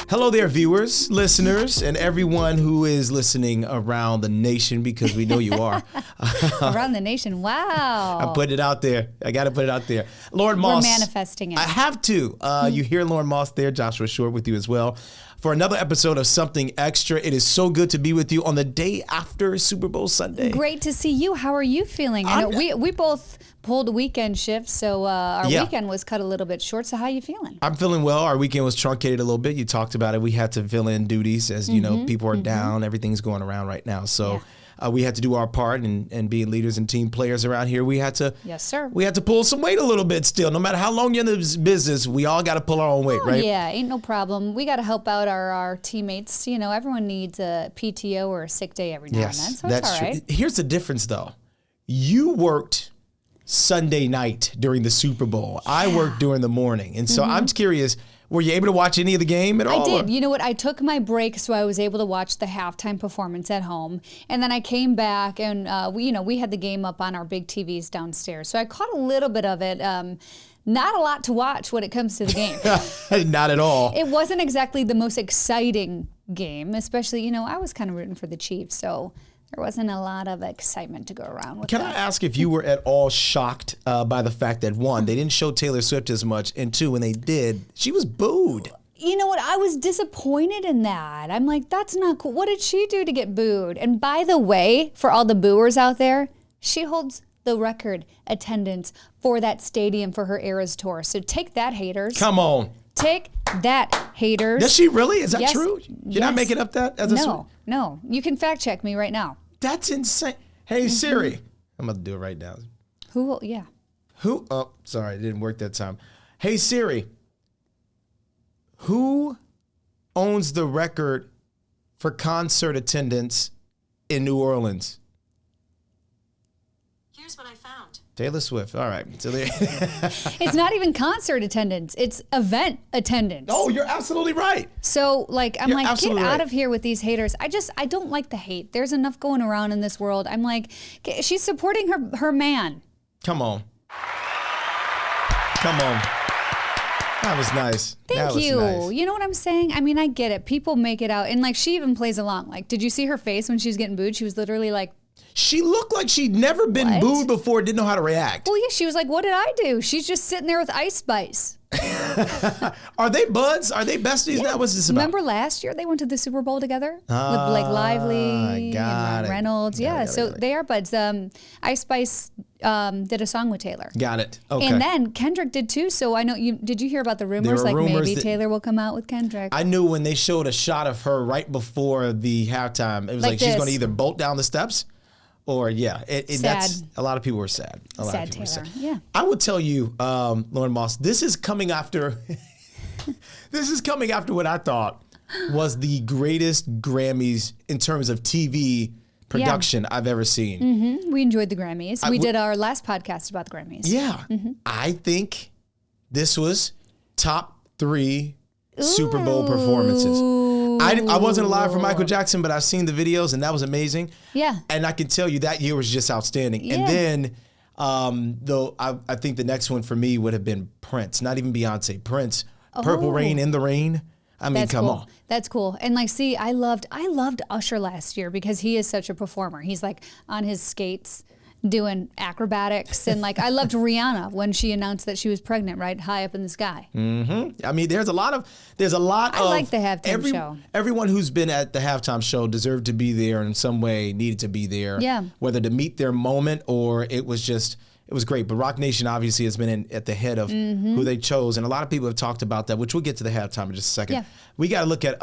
Hello there, viewers, listeners, and everyone who is listening around the nation, because we know you are. Around the nation, wow. I put it out there. I got to put it out there. Lauren Moss. We're manifesting it. I have to. You hear Lauren Moss there, Joshua Short with you as well, for another episode of Something Extra. It is so good to be with you on the day after Super Bowl Sunday. Great to see you. How are you feeling? I know we both pulled weekend shifts, so our weekend was cut a little bit short. So how are you feeling? I'm feeling well. Our weekend was truncated a little bit. You talked about it. We had to fill in duties as, you know, people are down. Everything's going around right now. So we had to do our part and being leaders and team players around here. We had to, yes, sir. We had to pull some weight a little bit still. No matter how long you're in this business, we all got to pull our own weight, right? Yeah, ain't no problem. We got to help out our teammates. You know, everyone needs a PTO or a sick day every now and then. So that's it's all right. True. Here's the difference, though. You worked Sunday night during the Super Bowl. I worked during the morning. And so I'm curious, were you able to watch any of the game at all? I did. You know what? I took my break so I was able to watch the halftime performance at home. And then I came back and we had the game up on our big TVs downstairs. So I caught a little bit of it. Not a lot to watch when it comes to the game. Not at all. It wasn't exactly the most exciting game, especially, I was kind of rooting for the Chiefs. So there wasn't a lot of excitement to go around with. Can I ask if you were at all shocked by the fact that, one, they didn't show Taylor Swift as much, and two, when they did, she was booed? You know what? I was disappointed in that. I'm like, that's not cool. What did she do to get booed? And by the way, for all the booers out there, she holds the record attendance for that stadium for her Eras tour. So take that, haters. Come on. Take that, haters. Does she really? Is that yes. true? You're not making up that? No. You can fact check me right now. That's insane. Hey, Siri. I'm about to do it right now. Who? Yeah. Who? Oh, sorry. It didn't work that time. Hey, Siri. Who owns the record for concert attendance in New Orleans? Here's what I found. Taylor Swift. All right. So there. It's not even concert attendance. It's event attendance. Oh, you're absolutely right. So, I'm You're like, get absolutely out right. of here with these haters. I don't like the hate. There's enough going around in this world. I'm like, she's supporting her man. Come on. That was nice. Thank you. Nice. You know what I'm saying? I mean, I get it. People make it out. And, she even plays along. Did you see her face when she was getting booed? She was literally like, she looked like she'd never been booed before, didn't know how to react. Well, yeah, she was like, what did I do? She's just sitting there with Ice Spice. Are they buds? Are they besties? Yeah. What's this about? Remember last year they went to the Super Bowl together with Blake Lively and Ryan Reynolds? They are buds. Ice Spice did a song with Taylor. Got it. Okay. And then Kendrick did too. So I know did you hear about the rumors? Maybe Taylor will come out with Kendrick. I knew when they showed a shot of her right before the halftime, it was like she's going to either bolt down the steps. Or that's a lot of people were sad. Sad Taylor. Yeah. I would tell you, Lauren Moss, this is coming after what I thought was the greatest Grammys in terms of TV production I've ever seen. Mm-hmm. We enjoyed the Grammys. We did our last podcast about the Grammys. Yeah. Mm-hmm. I think this was top 3 Super Bowl performances. I wasn't alive for Michael Jackson, but I've seen the videos, and that was amazing. Yeah. And I can tell you that year was just outstanding. Yeah. And then, I think the next one for me would have been Prince, not even Beyonce. Prince, Purple Rain, In the Rain. I mean, come on. That's cool. And I loved Usher last year because he is such a performer. He's on his skates doing acrobatics, and I loved Rihanna when she announced that she was pregnant, right high up in the sky. Mm-hmm. I mean, there's a lot of. I like the halftime show. Everyone who's been at the halftime show deserved to be there, and in some way needed to be there. Yeah. Whether to meet their moment or it was great. But Rock Nation obviously has been at the head of who they chose, and a lot of people have talked about that, which we'll get to the halftime in just a second. Yeah. We got to look at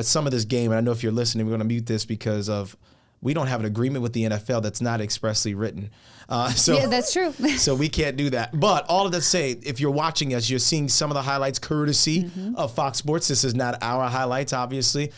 some of this game, and I know if you're listening, we're going to mute this because of. We don't have an agreement with the NFL that's not expressly written. Yeah, that's true. So we can't do that. But all of that say, if you're watching us, you're seeing some of the highlights courtesy of Fox Sports. This is not our highlights, obviously.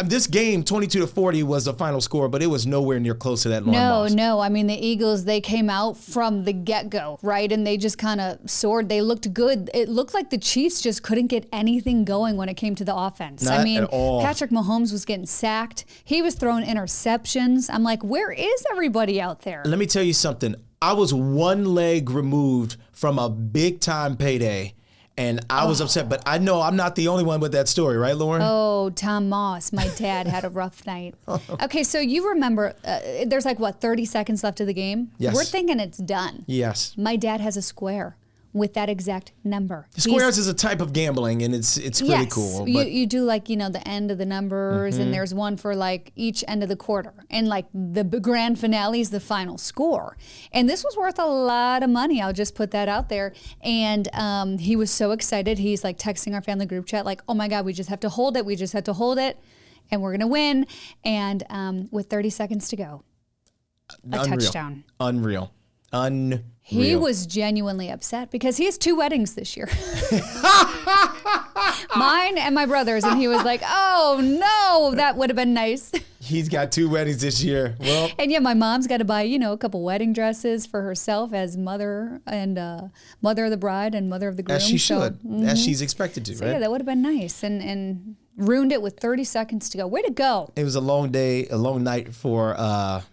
This game, 22-40, was the final score, but it was nowhere near close to that. No. I mean, the Eagles, they came out from the get-go, right? And they just kind of soared. They looked good. It looked like the Chiefs just couldn't get anything going when it came to the offense. Not at all. Patrick Mahomes was getting sacked. He was throwing interceptions. I'm like, where is everybody out there? Let me tell you something. I was one leg removed from a big-time payday. And I was upset, but I know I'm not the only one with that story, right, Lauren? Oh, Tom Moss, my dad had a rough night. Okay, so you remember, there's 30 seconds left of the game? Yes. We're thinking it's done. Yes. My dad has a square with that exact number. Squares is a type of gambling, and it's really cool. But you do the end of the numbers, and there's one for each end of the quarter. And the grand finale is the final score. And this was worth a lot of money. I'll just put that out there. And he was so excited. He's texting our family group chat oh my God, we just have to hold it. We just have to hold it. And we're going to win. And with 30 seconds to go, touchdown. Unreal. He was genuinely upset because he has 2 weddings this year. Mine and my brother's. And he was like, oh, no, that would have been nice. He's got 2 weddings this year. Well, and yeah, my mom's got to buy, a couple wedding dresses for herself as mother and mother of the bride and mother of the groom. As she should, as she's expected to, right? Yeah, that would have been nice. And ruined it with 30 seconds to go. Way to go. It was a long day, a long night for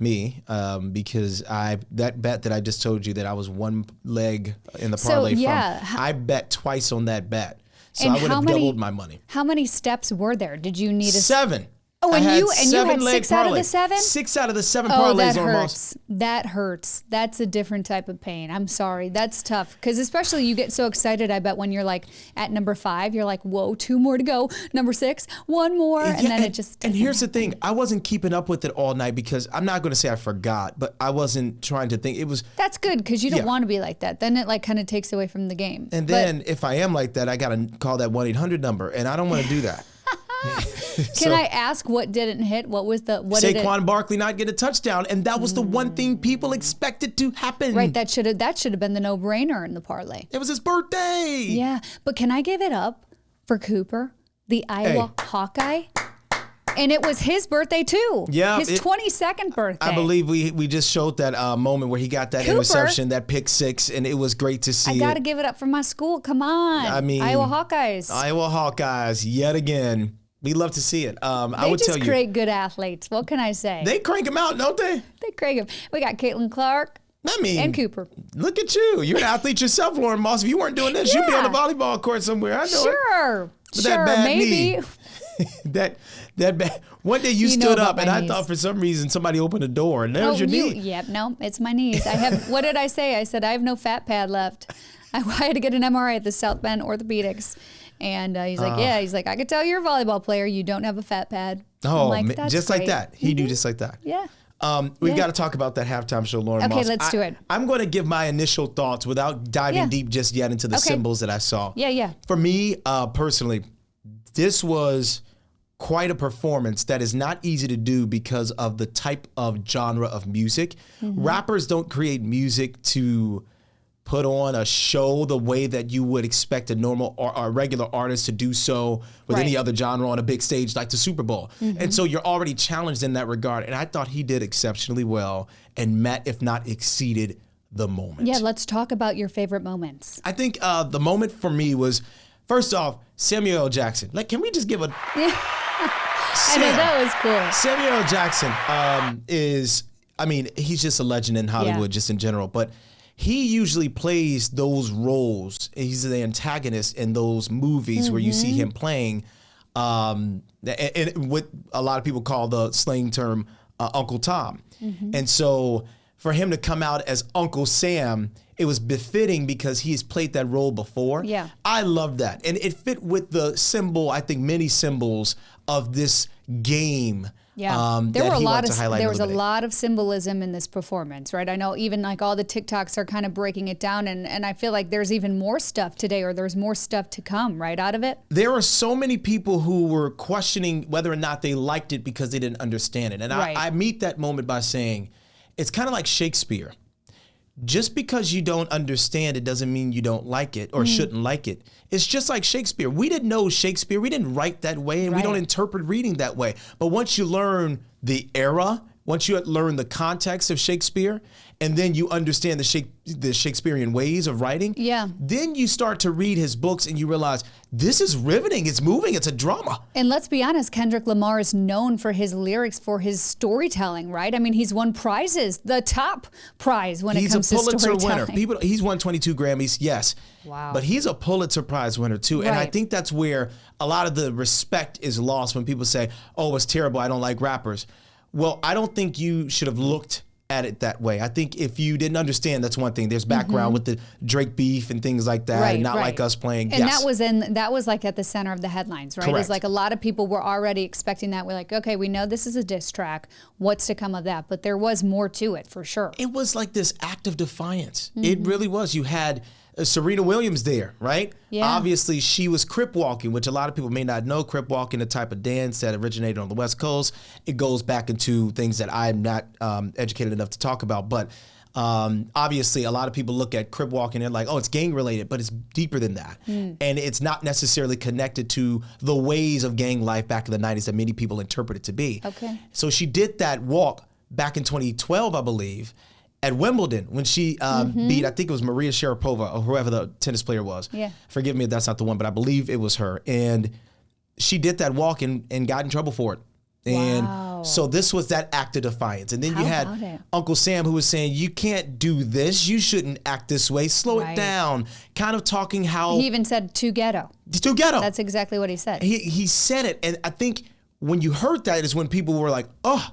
me because that bet that I just told you that I was one leg in the parlay from, I bet twice on that bet. So I would have doubled my money. How many steps were there? Did you need 7. Oh, and you had 6 out of the 7? 6 out of the 7 parlays almost. That hurts. That's a different type of pain. I'm sorry. That's tough. Because especially you get so excited, I bet, when you're at number 5, you're like, whoa, 2 more to go. Number 6, 1 more. And then it just And here's the thing. I wasn't keeping up with it all night because I'm not going to say I forgot, but I wasn't trying to think. It was. That's good because you don't want to be like that. Then it kind of takes away from the game. And then if I am like that, I got to call that 1-800 number. And I don't want to do that. Can I ask what didn't hit? What was the Saquon Barkley not get a touchdown, and that was the one thing people expected to happen. Right, that should have been the no-brainer in the parlay. It was his birthday. Yeah, but can I give it up for Cooper, the Iowa Hawkeye? And it was his birthday too. Yeah, his 22nd birthday. I believe we just showed that moment where he got that interception, that pick 6, and it was great to see. I got to give it up for my school. Come on, Iowa Hawkeyes. Iowa Hawkeyes yet again. We love to see it. I would tell you, they just create good athletes. What can I say? They crank them out, don't they? They crank them. We got Caitlin Clark. And Cooper. Look at you. You're an athlete yourself, Lauren Moss. If you weren't doing this, you'd be on the volleyball court somewhere. I know Sure. But that bad maybe. Knee. that bad. One day you stood up, and I thought for some reason somebody opened a door, and there's your knee. Yep, no, it's my knees. I have. What did I say? I said I have no fat pad left. I had to get an MRI at the South Bend Orthopedics. And he's like, I could tell you're a volleyball player. You don't have a fat pad. Oh, just like that. He knew just like that. Yeah. We've got to talk about that halftime show, Lauren Moss. Okay, let's do it. I'm going to give my initial thoughts without diving deep just yet into the symbols that I saw. Yeah. For me, personally, this was quite a performance that is not easy to do because of the type of genre of music. Mm-hmm. Rappers don't create music to put on a show the way that you would expect a normal or a regular artist to do so with any other genre on a big stage like the Super Bowl. Mm-hmm. And so you're already challenged in that regard. And I thought he did exceptionally well and met, if not exceeded, the moment. Yeah, let's talk about your favorite moments. I think the moment for me was, first off, Samuel L. Jackson. Can we just give a... I know, that was cool. Samuel L. Jackson he's just a legend in Hollywood just in general, but he usually plays those roles. He's the antagonist in those movies where you see him playing, and what a lot of people call the slang term Uncle Tom. Mm-hmm. And so for him to come out as Uncle Sam, it was befitting because he's played that role before. Yeah. I love that. And it fit with the symbol, I think many symbols of this game. Yeah, there was a lot of symbolism in this performance, right? I know even all the TikToks are kind of breaking it down, and I feel like there's even more stuff today, or there's more stuff to come, right, out of it? There are so many people who were questioning whether or not they liked it because they didn't understand it. And I meet that moment by saying, it's kind of like Shakespeare. Just because you don't understand it doesn't mean you don't like it or shouldn't like it. It's just like Shakespeare. We didn't know Shakespeare. We didn't write that way, and we don't interpret reading that way. But once you learn the era once you learn the context of Shakespeare, and then you understand the Shakespearean ways of writing, then you start to read his books and you realize this is riveting, it's moving, it's a drama. And let's be honest, Kendrick Lamar is known for his lyrics, for his storytelling, right? I mean, he's won prizes, the top prize when it comes to storytelling. He's a Pulitzer winner. He's won 22 Grammys, yes. Wow. But he's a Pulitzer Prize winner too. And I think that's where a lot of the respect is lost when people say, oh, it's terrible, I don't like rappers. Well, I don't think you should have looked at it that way. I think if you didn't understand, that's one thing. There's background with the Drake beef and things like that, and not like us playing. And that was like at the center of the headlines, right? It's like a lot of people were already expecting that. We're like, okay, we know this is a diss track. What's to come of that? But there was more to it for sure. It was like this act of defiance. It really was. You had Serena Williams there, right? Yeah. Obviously, she was crip walking, which a lot of people may not know. Crip walking, the type of dance that originated on the West Coast. It goes back into things that I'm not educated enough to talk about. But obviously, a lot of people look at crip walking and they're like, oh, it's gang related, but it's deeper than that. And it's not necessarily connected to the ways of gang life back in the 90s that many people interpret it to be. Okay. So she did that walk back in 2012, I believe, at Wimbledon when she beat, I think it was Maria Sharapova or whoever the tennis player was. Yeah. Forgive me if that's not the one, but I believe it was her. And she did that walk and got in trouble for it. And so this was that act of defiance. And then you had Uncle Sam who was saying, you can't do this. You shouldn't act this way. Slow it down. Kind of talking how... He even said, too ghetto. Too ghetto. That's exactly what he said. He said it. And I think when you heard that is when people were like, oh,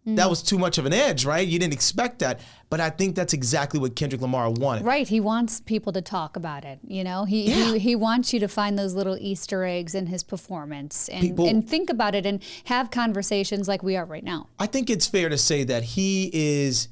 that was too much of an edge, right? You didn't expect that. But I think that's exactly what Kendrick Lamar wanted. Right. He wants people to talk about it. You know, he wants you to find those little Easter eggs in his performance and think about it and have conversations like we are right now. I think it's fair to say that he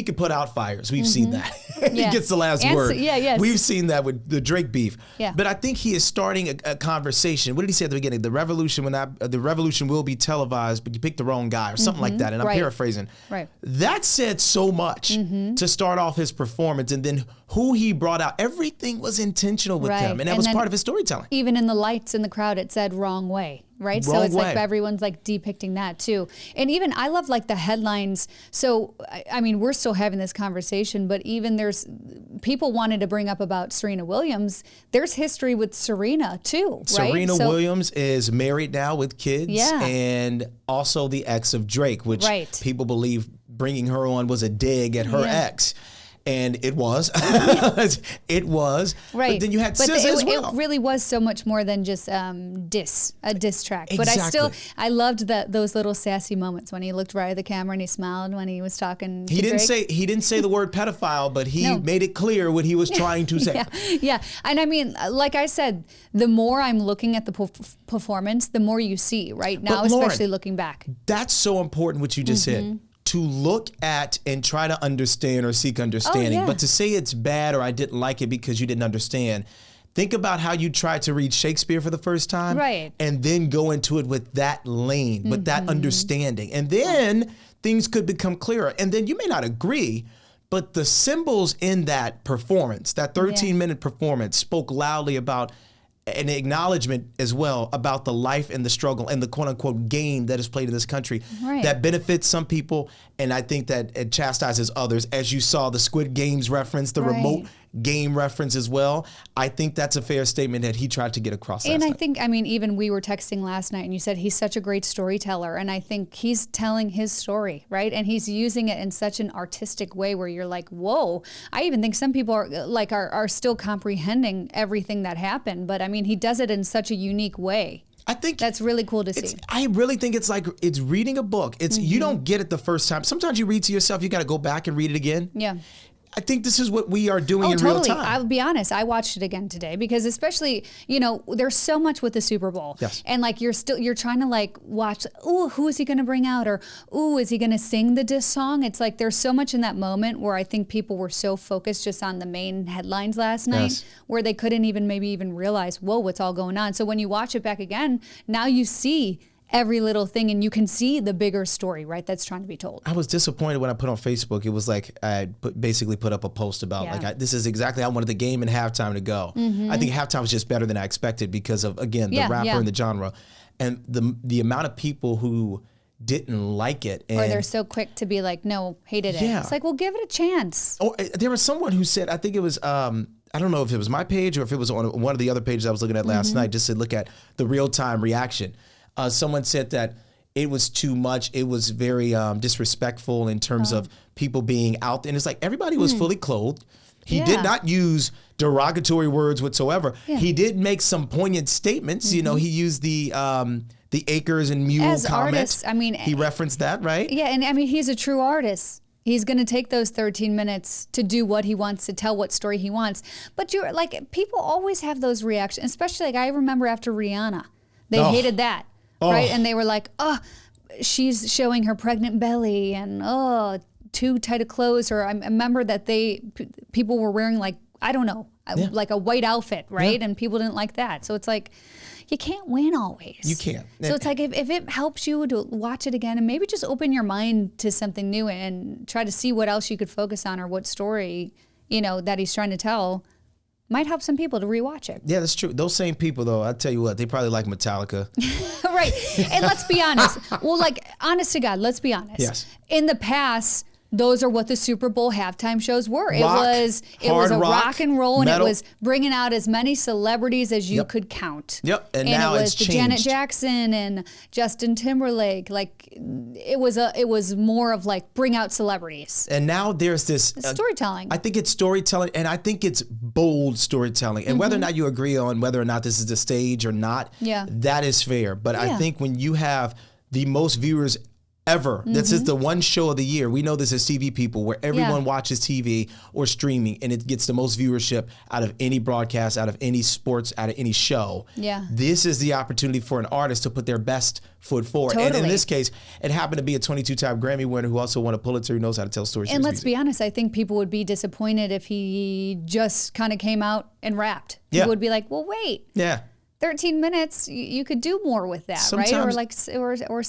could put out fires. We've seen that. He gets the last word. We've seen that with the Drake beef. But I think he is starting a conversation. What did he say at the beginning? The revolution will be televised, but you picked the wrong guy or something like that. And I'm paraphrasing. Right. That said so much to start off his performance, and then who he brought out. Everything was intentional with him, and that was part of his storytelling. Even in the lights in the crowd, it said wrong way. Right. So it's like everyone's like depicting that too. And even I love like the headlines. So, I mean, we're still having this conversation, but even there's people wanted to bring up about Serena Williams. There's history with Serena too, right? Serena Williams is married now with kids and also the ex of Drake, which people believe bringing her on was a dig at her ex. And it was. It was. Right. But then you had SZA as well. It really was so much more than just a diss track. Exactly. But I loved those little sassy moments when he looked right at the camera and he smiled when he was talking to Drake. He didn't say the word pedophile, but he made it clear what he was trying to say. Yeah. And I mean, like I said, the more I'm looking at the performance, the more you see right now, but Lauren, especially looking back. That's so important what you just said. To look at and try to understand or seek understanding. But to say it's bad or I didn't like it because you didn't understand, think about how you tried to read Shakespeare for the first time. Right. And then go into it with that lane, with that understanding. And then things could become clearer. And then you may not agree, but the symbols in that performance, that 13-minute performance, spoke loudly about an acknowledgement as well about the life and the struggle and the quote-unquote game that is played in this country that benefits some people, and I think that it chastises others. As you saw the Squid Games reference, the remote game reference as well. I think that's a fair statement that he tried to get across. And I think, I mean, even we were texting last night and you said he's such a great storyteller, and I think he's telling his story, right? And he's using it in such an artistic way where you're like, whoa. I even think some people are still comprehending everything that happened, but I mean, he does it in such a unique way. I think that's really cool to see. I really think it's like it's reading a book. It's you don't get it the first time. Sometimes you read to yourself, you got to go back and read it again. Yeah. I think this is what we are doing in real time. I'll be honest. I watched it again today because especially, you know, there's so much with the Super Bowl. Yes. And like you're trying to like watch, ooh, who is he going to bring out? Or, ooh, is he going to sing the diss song? It's like there's so much in that moment where I think people were so focused just on the main headlines last night where they couldn't even realize, whoa, what's all going on. So when you watch it back again, now you see every little thing and you can see the bigger story, right, that's trying to be told. I was disappointed when I put on Facebook. It was like I basically put up a post about this is exactly how I wanted the game and halftime to go. I think halftime was just better than I expected because of, again, the rapper and the genre. And the amount of people who didn't like it. And or they're so quick to be like, no, hated it. Yeah. It's like, well, give it a chance. Oh, there was someone who said, I think it was, I don't know if it was my page or if it was on one of the other pages I was looking at last night, just to look at the real-time reaction. Someone said that it was too much. It was very disrespectful in terms of people being out there. And it's like everybody was fully clothed. He did not use derogatory words whatsoever. Yeah. He did make some poignant statements. You know, he used the acres and mule as comment. Artists, I mean, he referenced that, right? Yeah, and I mean, he's a true artist. He's going to take those 13 minutes to do what he wants, to tell what story he wants. But you're like, people always have those reactions, especially like I remember after Rihanna, they hated that, right? And they were like, oh, she's showing her pregnant belly and too tight of clothes. Or I remember that people were wearing like, I don't know, like a white outfit, right? And people didn't like that. So it's like, you can't win always. You can't. So it's like if it helps you to watch it again and maybe just open your mind to something new and try to see what else you could focus on or what story, you know, that he's trying to tell, might help some people to rewatch it. Yeah, that's true. Those same people, though, I tell you what, they probably like Metallica. Right. And let's be honest. Well, like, honest to God, let's be honest. Yes. In the past, those are what the Super Bowl halftime shows were. It was a rock and roll, and metal. it was bringing out as many celebrities as you could count. Yep, and now it was it's the changed. Janet Jackson and Justin Timberlake. Like it was more of like bring out celebrities. And now there's this storytelling. I think it's storytelling, and I think it's bold storytelling. And whether or not you agree on whether or not this is the stage or not, that is fair. But I think when you have the most viewers ever. This is the one show of the year. We know this as TV people, where everyone watches TV or streaming, and it gets the most viewership out of any broadcast, out of any sports, out of any show. Yeah. This is the opportunity for an artist to put their best foot forward. Totally. And in this case, it happened to be a 22-time Grammy winner who also won a Pulitzer, who knows how to tell stories. And let's be honest, I think people would be disappointed if he just kind of came out and rapped. People would be like, well, wait. Yeah. 13 minutes, you could do more with that, Sometimes, right? Or like, or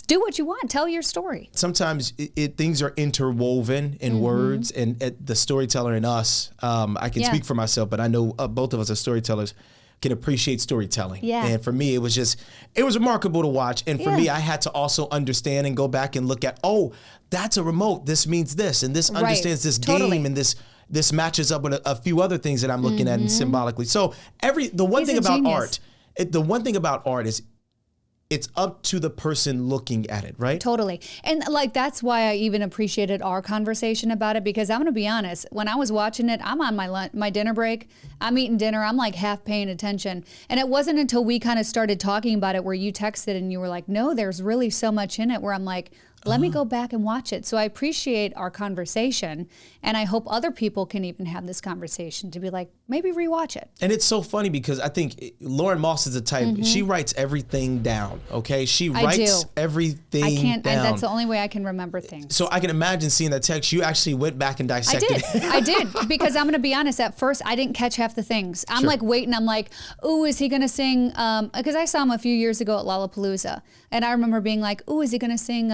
do what you want. Tell your story. Sometimes things are interwoven in words, and the storyteller in us, I can speak for myself, but I know both of us as storytellers can appreciate storytelling. Yeah. And for me, it was remarkable to watch. And for me, I had to also understand and go back and look at, that's a remote. This means this, and this understands this game, and this matches up with a few other things that I'm looking at and symbolically. So the one thing about art is it's up to the person looking at it, right? Totally. And like, that's why I even appreciated our conversation about it, because I'm going to be honest, when I was watching it, I'm on my dinner break, I'm eating dinner, I'm like half paying attention. And it wasn't until we kind of started talking about it where you texted and you were like, no, there's really so much in it, where I'm like, let me go back and watch it. So I appreciate our conversation, and I hope other people can even have this conversation to be like, maybe rewatch it. And it's so funny because I think Lauren Moss is the type, she writes everything down, okay? She writes everything down. That's the only way I can remember things. So I can imagine seeing that text. You actually went back and dissected it. I did, because I'm going to be honest, at first I didn't catch half the things. I'm like waiting, I'm like, ooh, is he going to sing, because I saw him a few years ago at Lollapalooza, and I remember being like, ooh, is he going to sing,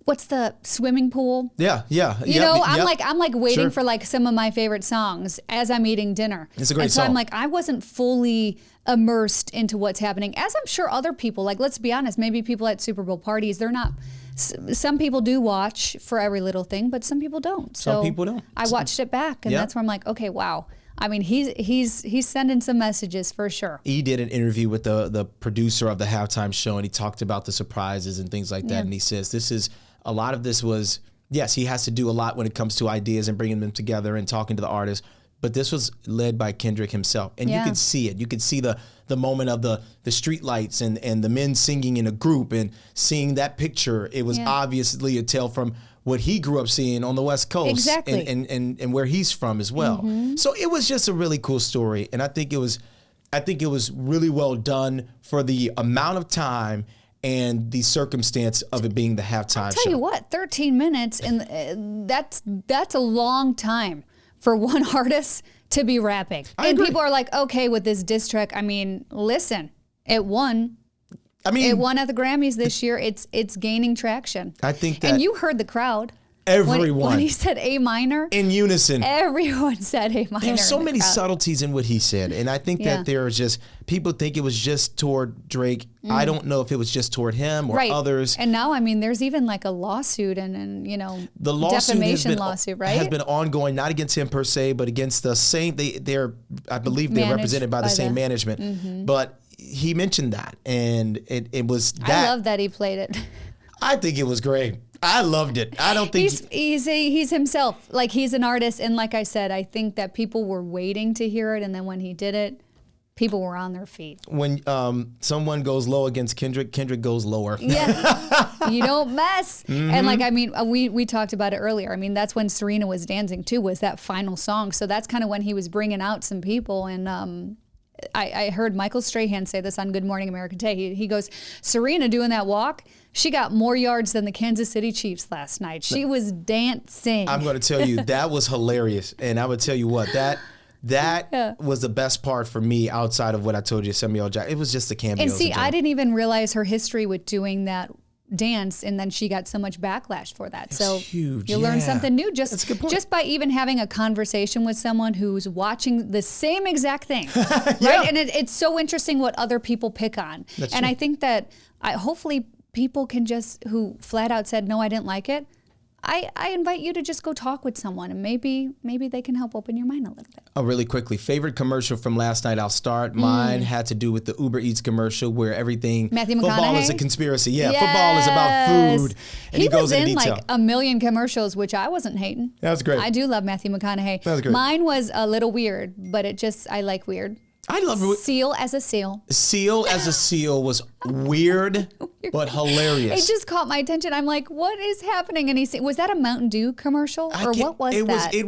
what's the swimming pool? Yeah. You know, I'm like waiting for like some of my favorite songs as I'm eating dinner. It's a great song. I'm like, I wasn't fully immersed into what's happening, as I'm sure other people, like, let's be honest, maybe people at Super Bowl parties, they're not, some people do watch for every little thing, but some people don't. So some people don't. I watched it back, and that's where I'm like, okay, wow. I mean, he's sending some messages for sure. He did an interview with the producer of the halftime show, and he talked about the surprises and things like that. And he says a lot of this was, yes, he has to do a lot when it comes to ideas and bringing them together and talking to the artists. But this was led by Kendrick himself. And you could see it. You could see the moment of the street lights and the men singing in a group, and seeing that picture. It was obviously a tale from what he grew up seeing on the West Coast. Exactly. And where he's from as well. So it was just a really cool story. And I think it was really well done for the amount of time and the circumstance of it being the halftime show. I'll tell you what, 13 minutes, and that's a long time for one artist to be rapping. I agree. People are like, okay, with this diss track, I mean, listen, it won. It won at the Grammys this year. It's gaining traction. I think that. And you heard the crowd. Everyone. When he said A minor. In unison. Everyone said A minor. There's so many subtleties in what he said. And I think that there are just, people think it was just toward Drake. I don't know if it was just toward him or others. And now, I mean, there's even like a lawsuit and you know, the lawsuit defamation lawsuit, right? Has been ongoing, not against him per se, but against the same, I believe they're represented by the same management. But he mentioned that, and it was that. I love that he played it. I think it was great. I loved it. I don't think he's himself. Like, he's an artist, and like I said, I think that people were waiting to hear it, and then when he did it, people were on their feet. When someone goes low against Kendrick goes lower. Yeah, you don't mess. And like, I mean, we talked about it earlier. I mean, that's when Serena was dancing too. Was that final song? So that's kind of when he was bringing out some people. And I heard Michael Strahan say this on Good Morning America today. He goes, Serena doing that walk, she got more yards than the Kansas City Chiefs last night. She was dancing. I'm going to tell you, that was hilarious. And I would tell you what, that was the best part for me outside of what I told you, Samuel Jackson. It was just the cameos. And see, I didn't even realize her history with doing that dance, and then she got so much backlash for that. So huge. You learn something new just by even having a conversation with someone who's watching the same exact thing, right? And it's so interesting what other people pick on. That's and true. I think that hopefully people can who flat out said, no, I didn't like it. I invite you to just go talk with someone, and maybe they can help open your mind a little bit. Oh, really quickly, favorite commercial from last night. I'll start. Mine had to do with the Uber Eats commercial where everything, Matthew football McConaughey? is a conspiracy. Yeah, football is about food. And he goes was into in detail. like a million commercials, which I wasn't hating. That was great. I do love Matthew McConaughey. That was great. Mine was a little weird, but I like weird. I love it. Seal as a seal. Seal as a seal was weird, but hilarious. It just caught my attention. I'm like, what is happening? And was that a Mountain Dew commercial, or what was that? It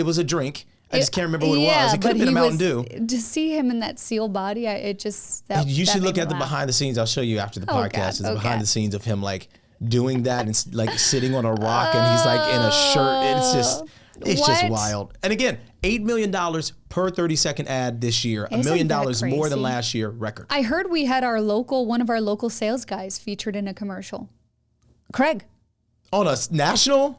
was a drink. I just can't remember what it was. It could have been a Mountain Dew. To see him in that seal body, You should look at the behind the scenes. I'll show you after the podcast. It's behind the scenes of him like doing that and like sitting on a rock, and he's like in a shirt. It's just wild. And again, $8 million per 30-second ad this year. $1 million more than last year, record. I heard we had one of our local sales guys featured in a commercial. Craig. On a national?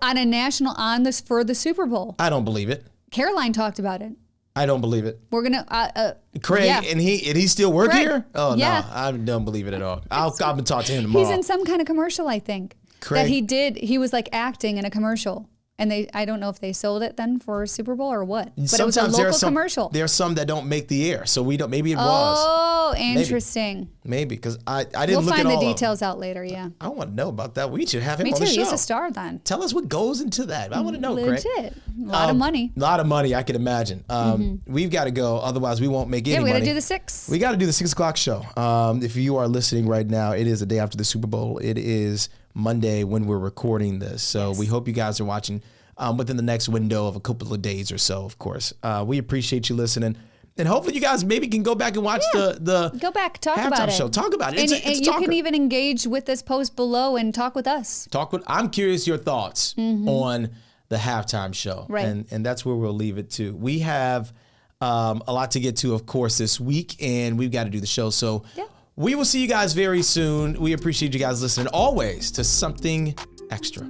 For the Super Bowl. I don't believe it. Caroline talked about it. I don't believe it. We're gonna Craig, and he still work here? Oh no, I don't believe it at all. I'll talk to him tomorrow. He's in some kind of commercial, I think. Craig. That he was like acting in a commercial. And I don't know if they sold it then for Super Bowl or what. But it was a local commercial. There are some that don't make the air, so we don't. Maybe it was. Oh, interesting. Maybe because I didn't look at all. We'll find the details out later. Yeah. I want to know about that. We should have him on the show. Me too. He's a star then. Tell us what goes into that. I want to know. Legit. Craig. A lot of money. A lot of money. I can imagine. We've got to go. Otherwise, we won't make any money. We got to do the 6. We got to do the 6 o'clock show. If you are listening right now, it is the day after the Super Bowl. It is Monday when we're recording this. So we hope you guys are watching. Within the next window of a couple of days or so, of course. We appreciate you listening. And hopefully you guys maybe can go back and watch the Go back, talk about it. Show. Talk about it. And you can even engage with this post below and talk with us. I'm curious your thoughts on the halftime show. Right. And that's where we'll leave it to. We have a lot to get to, of course, this week, and we've got to do the show. So we will see you guys very soon. We appreciate you guys listening always to Something Extra.